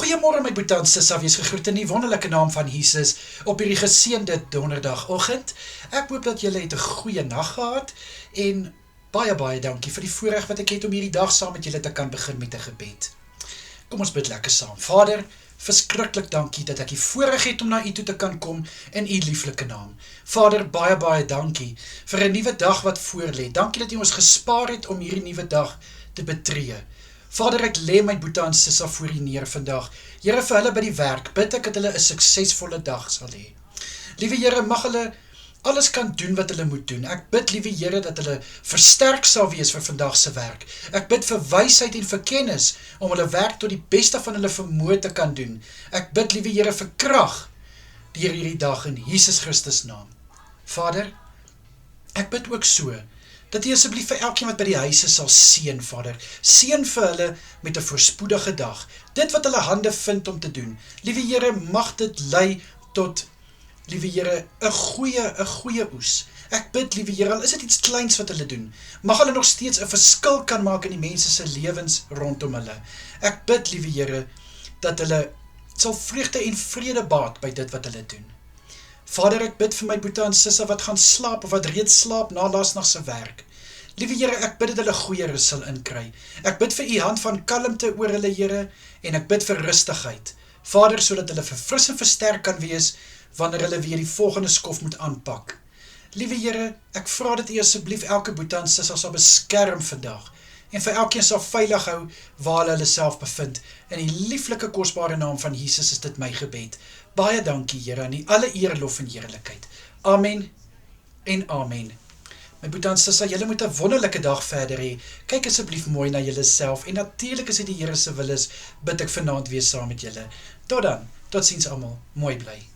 Goeiemôre my boetie en sissa, wees gegroet in die wonderlike naam van Jesus op hierdie geseënde donderdagoggend. Ek hoop dat julle het 'n goeie nag gehad en baie dankie vir die voorreg wat ek het om hierdie dag saam met julle te kan begin met 'n gebed. Kom ons bid lekker saam. Vader, verskriklik dankie dat ek die voorreg het om na u toe te kan kom in u lieflike naam. Vader, baie dankie vir 'n nuwe dag wat voorlê. Dankie dat u ons gespaar het om hierdie nuwe dag te betree. Vader, ek lê my boetie en sissa voor u neer vandag. Here, vir hulle by die werk, bid ek dat hulle 'n suksesvolle dag sal hê. Liewe Here, mag hulle alles kan doen wat hulle moet doen. Ek bid, liewe Here, dat hulle versterk sal wees vir vandag se werk. Ek bid vir wysheid en vir kennis om hulle werk tot die beste van hulle vermoë te kan doen. Ek bid, liewe Here, vir krag deur hierdie dag in Jesus Christus naam. Vader, ek bid ook so dat u asseblief vir elkeen wat by die huise sal seën, Vader. Seën vir hulle met 'n voorspoedige dag. Dit wat hulle hande vind om te doen. Liewe Here, mag dit lei tot, liewe Here, 'n goeie oes. Ek bid, liewe Here, al is dit iets kleins wat hulle doen, mag hulle nog steeds 'n verskil kan maak in die mense se lewens rondom hulle. Ek bid, liewe Here, dat hulle sal vreugde en vrede baat by dit wat hulle doen. Vader, ek bid vir my boetie en sissa wat gaan slaap of wat reeds slaap na laasnag se werk. Liewe Here, ek bid dat hulle goeie rus sal inkry. Ek bid vir u hand van kalmte oor hulle, Here, en ek bid vir rustigheid. Vader, sodat hulle verfris en versterk kan wees wanneer hulle weer die volgende skof moet aanpak. Liewe Here, ek vra dat u asseblief elke boetie en sissa sal beskerm vandag en vir elkeen sal veilig hou waar hulle self bevind. In die lieflike kosbare naam van Jesus is dit my gebed. Baie dankie, Here, en alle eer, lof en heerlikheid. Amen en amen. My boetie en sissa, julle moet 'n wonderlike dag verder hê. Kyk asseblief mooi na julle self en natuurlik as dit die Here se wil is, bid ek vanaand weer saam met julle. Tot dan, totsiens almal, mooi bly.